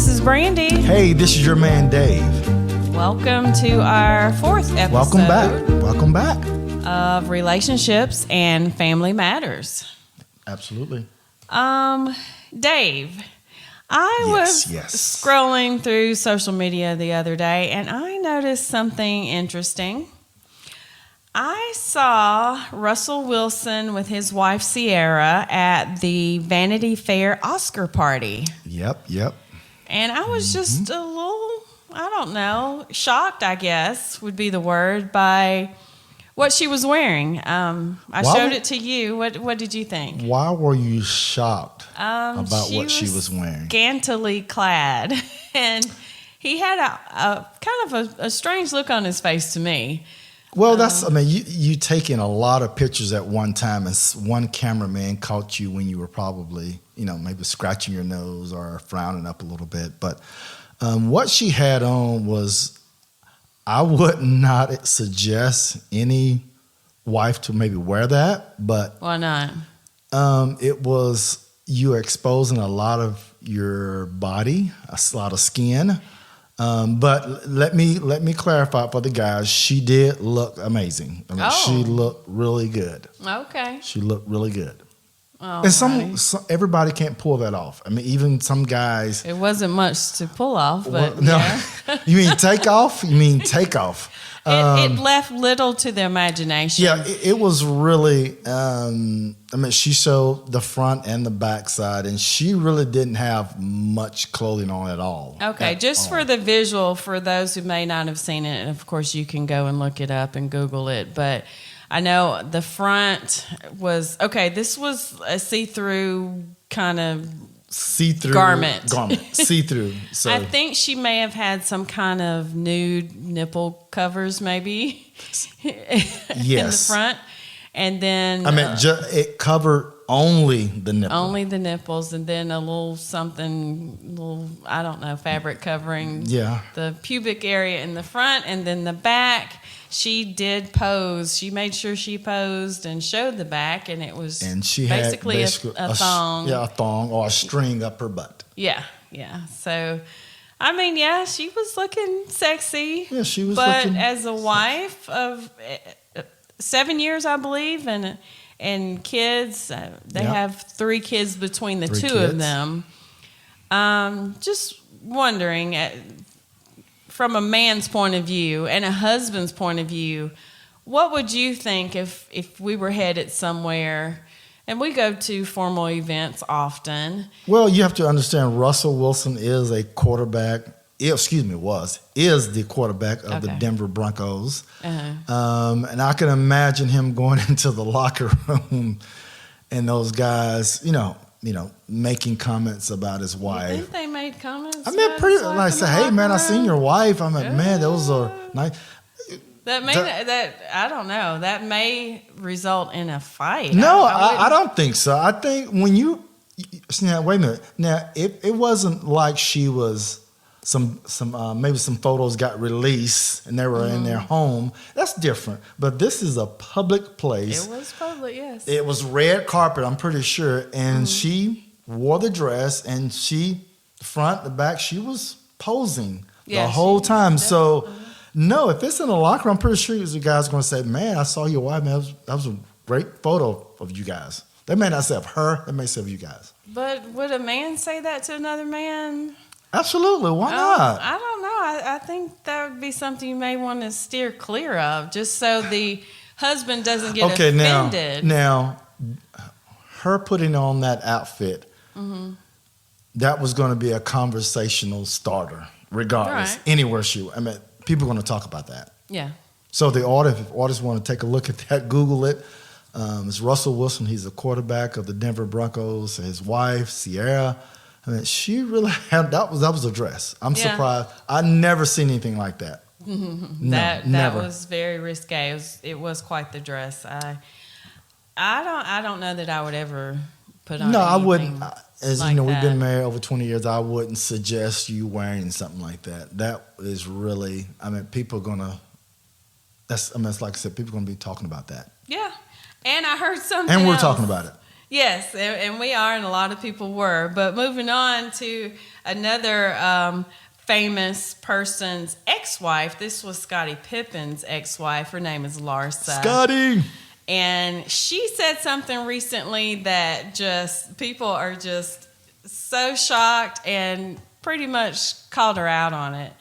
this is Brandy. Hey, this is your man Dave. Welcome to our fourth episode. Welcome back. Of relationships and family matters. Absolutely. Dave, I was scrolling through social media the other day and I noticed something interesting. I saw Russell Wilson with his wife Sierra at the Vanity Fair Oscar party. Yep. And I was just a little, I don't know, shocked, I guess, would be the word, by what she was wearing. I showed it to you. What did you think? Why were you shocked about what she was wearing? Scantily clad. And he had a kind of a strange look on his face to me. Well, you taking a lot of pictures at one time, and one cameraman caught you when you were probably, maybe scratching your nose or frowning up a little bit. But what she had on was, I would not suggest any wife to maybe wear that. But why not? It was, you're exposing a lot of your body, a lot of skin. But let me clarify for the guys. She did look amazing. She looked really good. Okay. She looked really good. Oh, and everybody can't pull that off. Even some guys. It wasn't much to pull off, but no. Yeah. You mean take off? You mean take off? It left little to the imagination. Yeah, it was really. She showed the front and the back side, and she really didn't have much clothing on at all. Okay, just for the visual, for those who may not have seen it, and of course you can go and look it up and Google it, but I know the front was, this was a see-through kind of garment. See-through. So I think she may have had some kind of nude nipple covers maybe in the front. And then it covered only the nipples. Only the nipples, and then a little I don't know, fabric covering the pubic area in the front, and then the back. She did pose. She made sure she posed and showed the back, and it was basically a thong. A thong or a string up her butt. Yeah. So, she was looking sexy. Yeah, she was but as a wife of 7 years, I believe, and kids, they have 3 kids between the two of them. Just wondering, from a man's point of view and a husband's point of view, what would you think if we were headed somewhere? And we go to formal events often. Well, you have to understand, Russell Wilson is a quarterback. Is the quarterback of the Denver Broncos. Uh-huh. And I can imagine him going into the locker room and those guys, making comments about his wife. You think they made comments? I say, hey man, I seen your wife. Man, those are nice. That I don't know. That may result in a fight. No, I don't think so. I think when you now, wait a minute. Now, it wasn't like she was maybe some photos got released and they were in their home. That's different. But this is a public place. It was public, yes. It was red carpet, I'm pretty sure. And she wore the dress, and the front, the back, she was posing the whole time. So, no, if it's in a locker room, I'm pretty sure the guy's going to say, man, I saw your wife, man. That was a great photo of you guys. They may not say of her, they may say of you guys. But would a man say that to another man? Absolutely. Why not? I don't know. I think that would be something you may want to steer clear of, just so the husband doesn't get offended. Now, her putting on that outfit, that was going to be a conversational starter, regardless. Right. Anywhere people are going to talk about that. Yeah. So if artists want to take a look at that, Google it. It's Russell Wilson. He's the quarterback of the Denver Broncos. His wife, Sierra. She really had that was a dress. I'm surprised. I never seen anything like that. That was very risque. It was quite the dress. I don't know that I would ever put on. No, I wouldn't. As like you know, we've been married over 20 years. I wouldn't suggest you wearing something like that. That is really. People are gonna. It's like I said. People are gonna be talking about that. Yeah, and I heard something. And we're else. talking about it. Yes, and we are, and a lot of people were. But moving on to another famous person's ex-wife. This was Scottie Pippen's ex-wife. Her name is Larsa. Scottie! And she said something recently that people are just so shocked and pretty much called her out on it.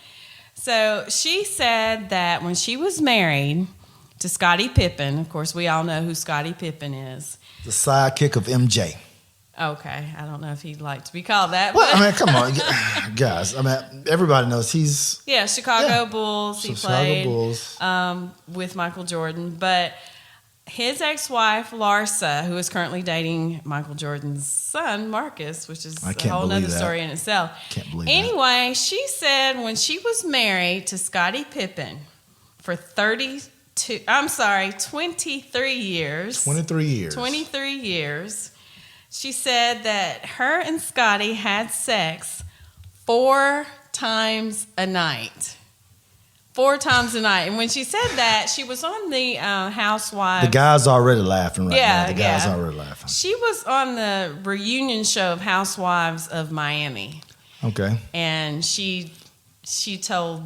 So she said that when she was married to Scottie Pippen, of course, we all know who Scottie Pippen is. The sidekick of MJ. Okay, I don't know if he'd like to be called that. Well, I mean, come on, guys. I mean, everybody knows he's... Yeah, Chicago Bulls. He played Bulls. With Michael Jordan. But his ex-wife, Larsa, who is currently dating Michael Jordan's son, Marcus, which is a whole other story in itself. Can't believe Anyway, she said when she was married to Scottie Pippen for 23 years. 23 years. 23 years. She said that her and Scottie had sex 4 times a night. 4 times a night. And when she said that, she was on the Housewives. The guy's already laughing now. The guy's already laughing. She was on the reunion show of Housewives of Miami. Okay. And she told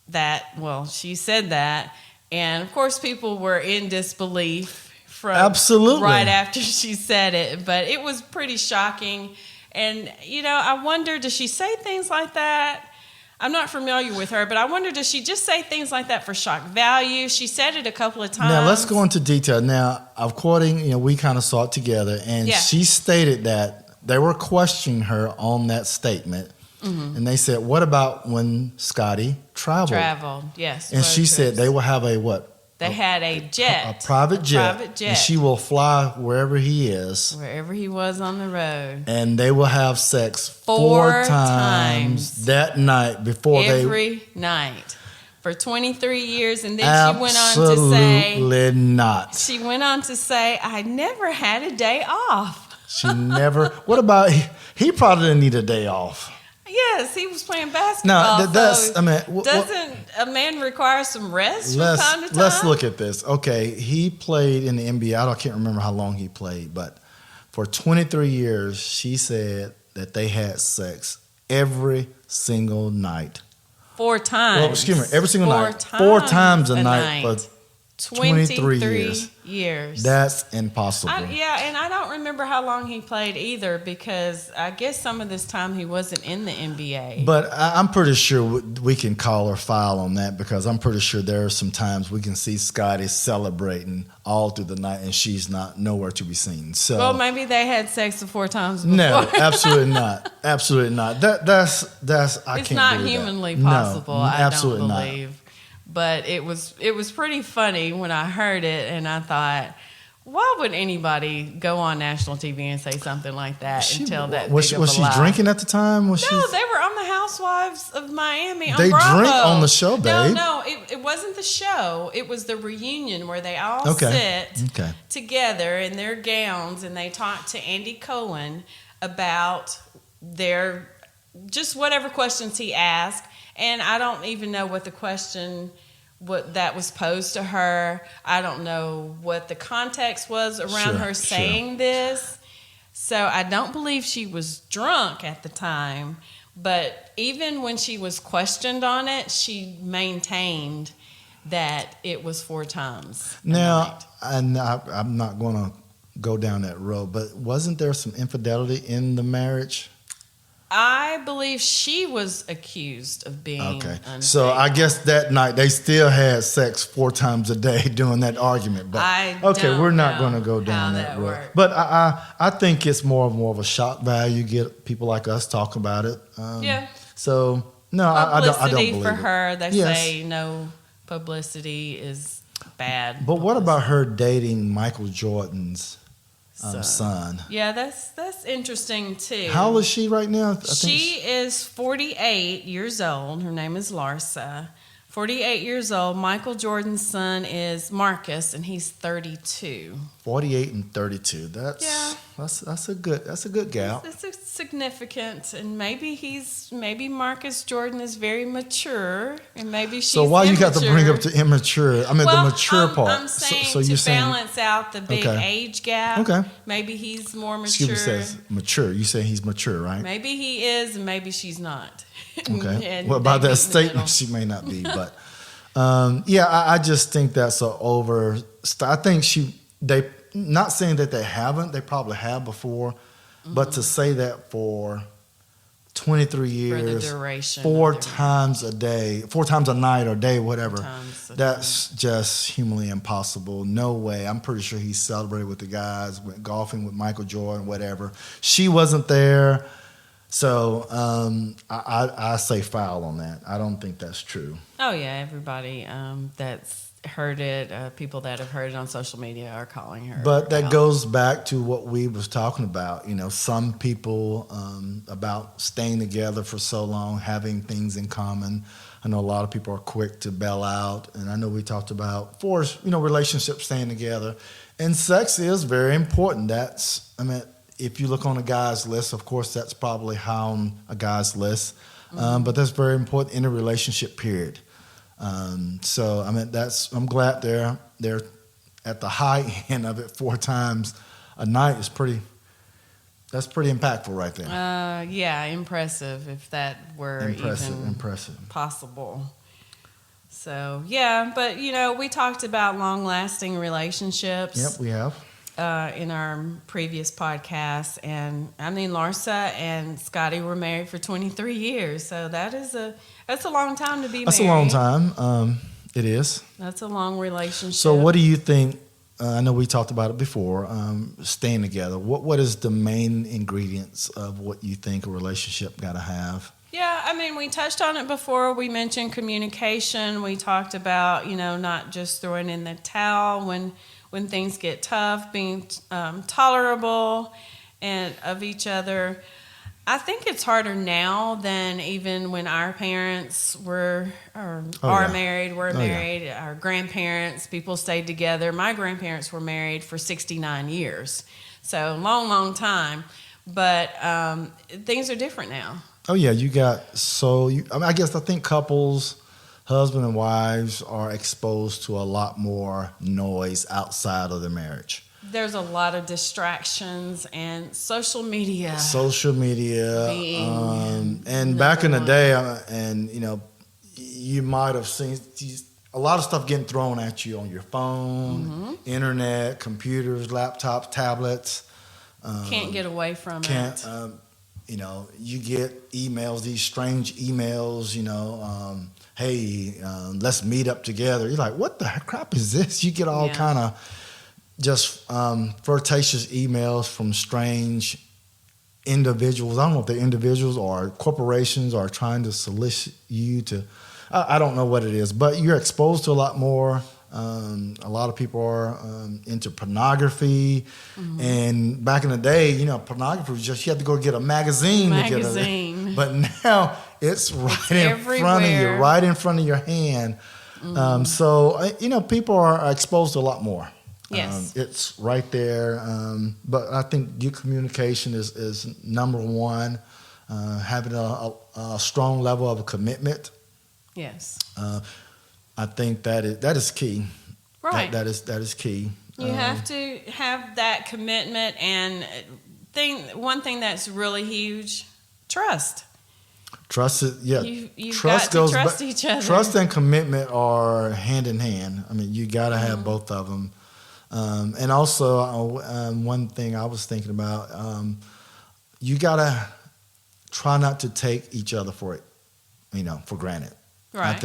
that, she said that. And, of course, people were in disbelief from absolutely right after she said it. But it was pretty shocking. And, I wonder, does she say things like that? I'm not familiar with her, but I wonder, does she just say things like that for shock value? She said it a couple of times. Now, let's go into detail. Now, I'm quoting, we kind of saw it together, and she stated that they were questioning her on that statement. Mm-hmm. And they said, what about when Scottie traveled? Yes. And she said they will have a what? They had a jet. A private jet. And she will fly wherever he is. Wherever he was on the road. And they will have sex 4 times that night before every night. For 23 years. And then she went on to say. Absolutely not. She went on to say, I never had a day off. She never. What about, he probably didn't need a day off. Yes, he was playing basketball. No, that's. So doesn't a man require some rest from time to time? Let's look at this. Okay, he played in the NBA. I can't remember how long he played, but for 23 years, she said that they had sex every single night. 4 times. Well, excuse me, every single night. 4 times a night for 23 years. That's impossible. And I don't remember how long he played either, because I guess some of this time he wasn't in the NBA. But I'm pretty sure we can call or file on that, because I'm pretty sure there are some times we can see Scottie celebrating all through the night and she's nowhere to be seen. So, well, maybe they had sex 4 times before. No, absolutely not. Absolutely not. That's I it's can't not believe humanly that. possible. No, absolutely I don't believe. Not. But it was pretty funny when I heard it, and I thought, why would anybody go on national TV and say something like that and tell that was she drinking at the time? No, they were on the Housewives of Miami on They Bravo. Drink on the show, babe. No, it wasn't the show. It was the reunion where they all sit together in their gowns, and they talk to Andy Cohen about their just whatever questions he asked. And I don't even know what that was posed to her. I don't know what the context was around her saying this. So I don't believe she was drunk at the time. But even when she was questioned on it, she maintained that it was 4 times. Now, and I'm not going to go down that road, but wasn't there some infidelity in the marriage? I believe she was accused of being unfaithful. So I guess that night they still had sex 4 times a day during that argument. But we're not going to go down that road. Worked. But I think it's more of a shock value. Get people like us talk about it. So no, I don't believe for it. her. They say no publicity is bad. But what about her dating Michael Jordan's son? Yeah, that's interesting too. How old is she right now? She is 48 years old. Her name is Larsa. 48 years old. Michael Jordan's son is Marcus, and he's 32. 48 and 32. That's a good gal. It's a significant, and maybe Marcus Jordan is very mature, and maybe she's So why immature. you got to bring up the immature? I mean, the mature part. I'm saying so to you're saying, balance out the big age gap. Okay. Maybe he's more mature. Excuse me, says mature. You say he's mature, right? Maybe he is, and maybe she's not. Okay. Well, by that statement, she may not be, but I just think that's I think they not saying that they haven't. They probably have before, but to say that for 23 years, for the duration, 4 times a day, 4 times a night or day, whatever, that's just humanly impossible. No way. I'm pretty sure he celebrated with the guys, went golfing with Michael Jordan, whatever. She wasn't there. So I say foul on that. I don't think that's true. Oh, yeah. Everybody that's heard it, people that have heard it on social media are calling her. But that goes back to what we was talking about. You know, some people about staying together for so long, having things in common. I know a lot of people are quick to bail out. And I know we talked about relationships staying together. And sex is very important. If you look on a guy's list, of course, that's probably high on a guy's list. But that's very important in a relationship period. I'm glad they're at the high end of it 4 times a night. That's pretty impactful right there. Impressive if that were impressive possible. So, but we talked about long-lasting relationships. Yep, we have. In our previous podcast, and Larsa and Scottie were married for 23 years, so that's a long time to be married. That's a long time. It is. That's a long relationship. So what do you think? I know we talked about it before. Staying together. What is the main ingredients of what you think a relationship got to have? Yeah, we touched on it before. We mentioned communication. We talked about not just throwing in the towel when things get tough, being tolerable and of each other. I think it's harder now than even when our parents were married. Married. Our grandparents, people stayed together. My grandparents were married for 69 years, so long, long time. But things are different now. Oh yeah, I think couples, husband and wives, are exposed to a lot more noise outside of the marriage. There's a lot of distractions and social media. And back in the day, you might have seen a lot of stuff getting thrown at you on your phone, internet, computers, laptops, tablets. Can't get away from it. You get emails, these strange emails, hey, let's meet up together. You're like, what the crap is this? You get all kind of just flirtatious emails from strange individuals. I don't know if they're individuals or corporations are trying to solicit you to, I don't know what it is, but you're exposed to a lot more. A lot of people are into pornography. And back in the day, pornography was just, you had to go get a magazine. To get it. But now it's in front of you, right in front of your hand. People are exposed to a lot more. Yes. It's right there. But I think good communication is number one. Having a strong level of commitment. Yes. I think that is key. Right. That is key. You have to have that commitment, and one thing that's really huge, trust. Trust is, yeah. You've got to trust each other. Trust and commitment are hand in hand. You got to have both of them. And also, one thing I was thinking about, you got to try not to take each other for granted. Right.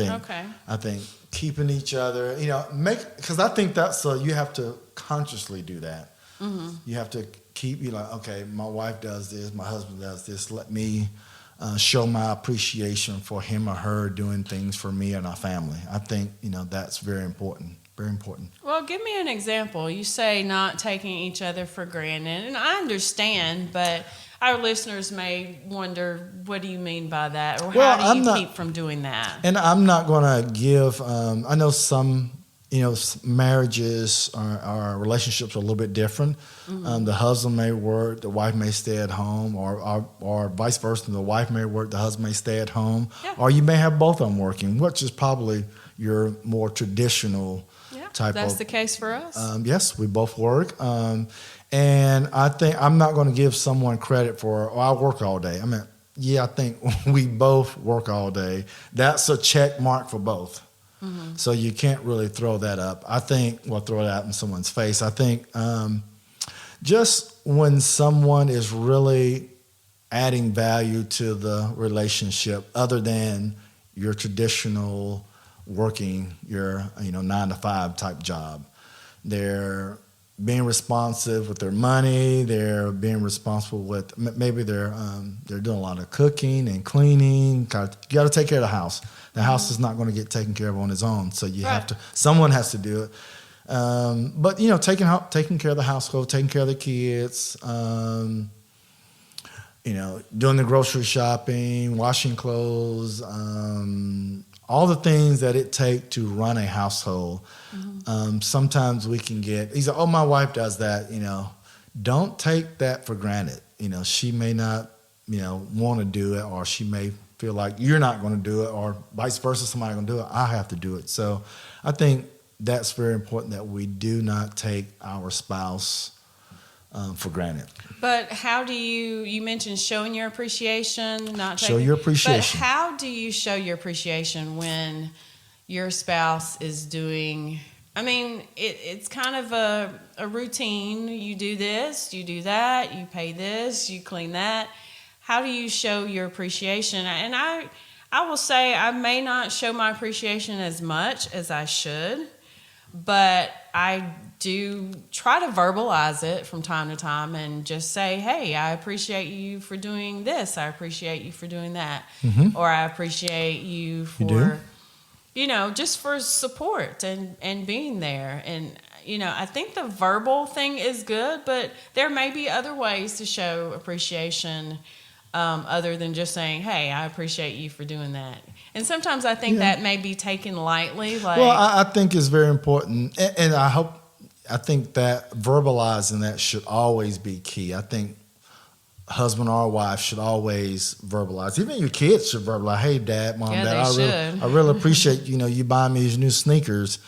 I think keeping each other, because I think that's you have to consciously do that. You have to keep, okay, my wife does this, my husband does this. Let me show my appreciation for him or her doing things for me and our family. I think, that's very important. Very important. Well, give me an example. You say not taking each other for granted, and I understand, but our listeners may wonder, what do you mean by that? Or how do you keep from doing that? And I'm not going to give, I know some marriages or relationships are a little bit different. The husband may work, the wife may stay at home, or vice versa. The wife may work, the husband may stay at home, or you may have both of them working, which is probably your more traditional type that's of. the case for us. Yes, we both work. And I think I'm not going to give someone credit for, I work all day. I mean, I think we both work all day. That's a check mark for both. So you can't really throw that up. I think, throw it out in someone's face. I think just when someone is really adding value to the relationship other than your traditional working, your 9 to 5 type job, they're being responsive with their money. They're being responsible with maybe they're doing a lot of cooking and cleaning. You got to take care of the house. The house is not going to get taken care of on its own, so you have to. Someone has to do it. But taking care of the household, taking care of the kids, doing the grocery shopping, washing clothes, all the things that it takes to run a household. Sometimes we can get. He said, "Oh, my wife does that." Don't take that for granted. She may not, want to do it, or she may feel like you're not going to do it, or vice versa, somebody's going to do it. I have to do it. So I think that's very important that we do not take our spouse for granted. But how do you mentioned showing your appreciation, show your appreciation. But how do you show your appreciation when your spouse is doing, it's kind of a routine. You do this, you do that, you pay this, you clean that. How do you show your appreciation? And I will say I may not show my appreciation as much as I should, but I do try to verbalize it from time to time and just say, hey, I appreciate you for doing this. I appreciate you for doing that. Or I appreciate you for, just for support and being there. And, I think the verbal thing is good, but there may be other ways to show appreciation other than just saying, hey, I appreciate you for doing that. And sometimes I think that may be taken lightly. I think it's very important. And I think that verbalizing that should always be key. I think husband or wife should always verbalize. Even your kids should verbalize, hey, Dad, Mom, Dad, I really appreciate, you buying me these new sneakers.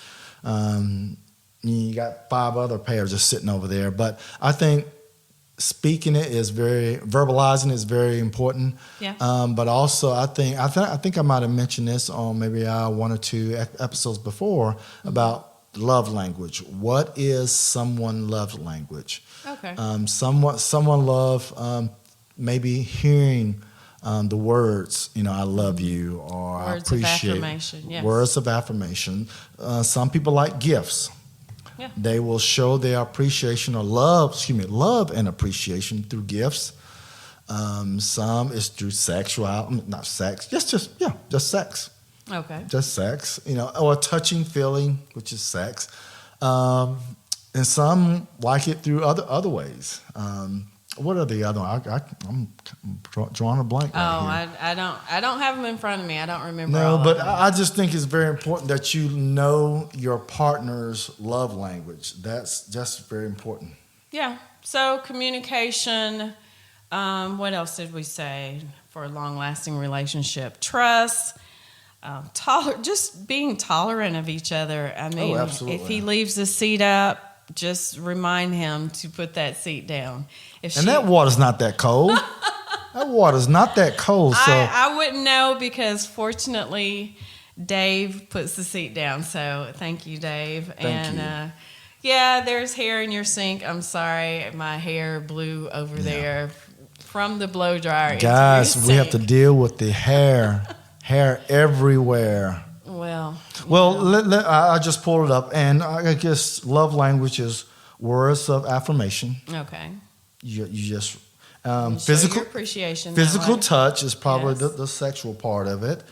You got 5 other pairs just sitting over there. But I think verbalizing is very important. Yeah. But also, I think I might have mentioned this on maybe 1 or 2 episodes before about love language. What is someone's love language? Okay. Someone love maybe hearing the words, I love you, or I appreciate. Words of affirmation. Yes. Words of affirmation. Some people like gifts. Yeah. They will show their appreciation or love and appreciation through gifts. Some is through not sex, just sex. Okay. Just sex, or a touching feeling, which is sex. And some like it through other ways. What are the other ones? I'm drawing a blank right here. I don't have them in front of me. I don't remember. No, but I just think it's very important that you know your partner's love language. That's just very important. Yeah. So communication. What else did we say for a long-lasting relationship? Trust. Just being tolerant of each other. Absolutely. If he leaves the seat up, just remind him to put that seat down. That water's not that cold. That water's not that cold. So I wouldn't know because fortunately Dave puts the seat down. So thank you, Dave. Thank you. There's hair in your sink. I'm sorry, my hair blew over there from the blow dryer. Guys, we have to deal with the hair everywhere. I just pulled it up, and I guess love language is words of affirmation. Okay. You just physical appreciation. Physical touch is probably the sexual part of it.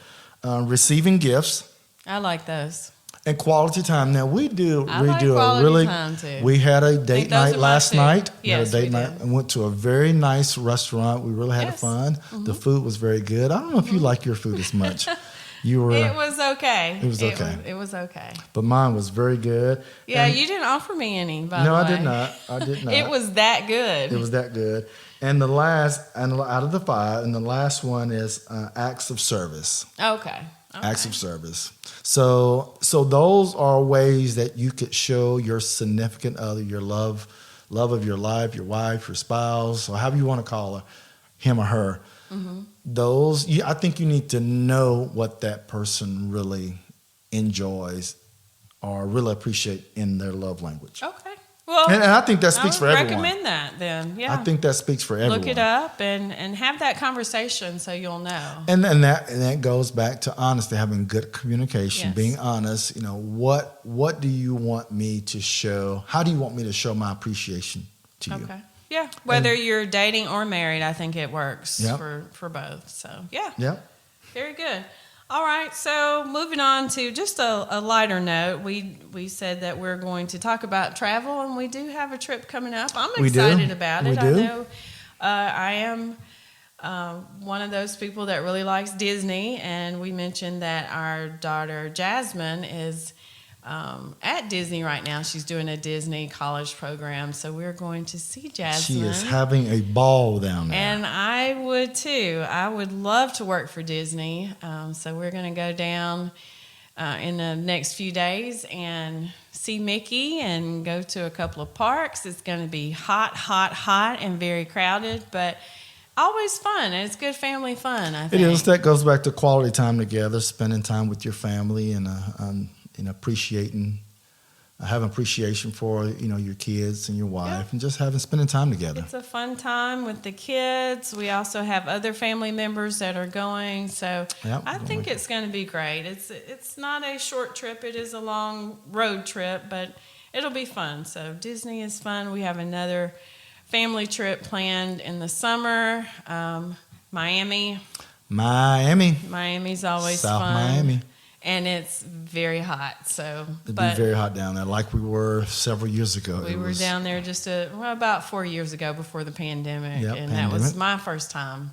Receiving gifts. I like those. And quality time. Now we do time too. We had a date night last night. Yes, we had a date night and went to a very nice restaurant. We really had fun. Mm-hmm. The food was very good. I don't know if you like your food as much. You were. It was okay. It was okay. It was okay. But mine was very good. Yeah, and you didn't offer me any, by the way. No, I did not. I did not. It was that good. It was that good. And the last, and out of the 5, and the last one is acts of service. Okay. Acts of service. So those are ways that you could show your significant other, your love of your life, your wife, your spouse, or however you want to call her, him or her. Mm-hmm. I think you need to know what that person really enjoys or really appreciate in their love language. Okay. Well, and I think that speaks for everyone. I recommend that then. Yeah. I think that speaks for everyone. Look it up and have that conversation so you'll know. And that goes back to honesty, having good communication, being honest. What do you want me to show? How do you want me to show my appreciation to you? Okay. Yeah. Whether you're dating or married, I think it works for both. So yeah. Yep. Very good. All right, so moving on to just a lighter note, we said that we're going to talk about travel, and we do have a trip coming up. I'm excited about it. I know I am one of those people that really likes Disney, and we mentioned that our daughter Jasmine is at Disney right now. She's doing a Disney college program, so we're going to see Jasmine. She is having a ball down there. And I would too. I would love to work for Disney. So we're going to go down in the next few days and see Mickey and go to a couple of parks. It's going to be hot, and very crowded, but always fun. And it's good family fun, I think. It is. That goes back to quality time together, spending time with your family and having appreciation for your kids and your wife, and just spending time together. It's a fun time with the kids. We also have other family members that are going, so I think it's going to be great. It's not a short trip; it is a long road trip, but it'll be fun. So Disney is fun. We have another family trip planned in the summer. Miami's always South fun. Miami. And it's very hot, so. It'd be very hot down there, like we were several years ago. We were down there just about 4 years ago before the pandemic, and that was my first time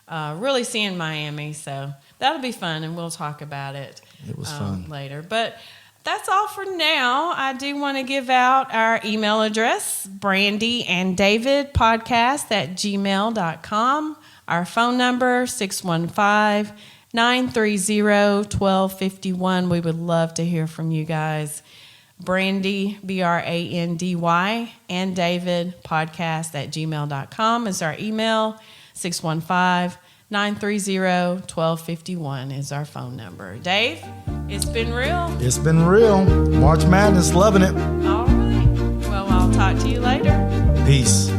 really seeing Miami. So that'll be fun, and we'll talk about it. It was fun later, but. That's all for now. I do want to give out our email address, Brandy and David podcast @gmail.com. Our phone number, 615-930-1251. We would love to hear from you guys. Brandy, Brandy, and David podcast @gmail.com is our email. 615-930-1251 is our phone number. Dave, it's been real. It's been real. March Madness, loving it. All right. Well, I'll talk to you later. Peace.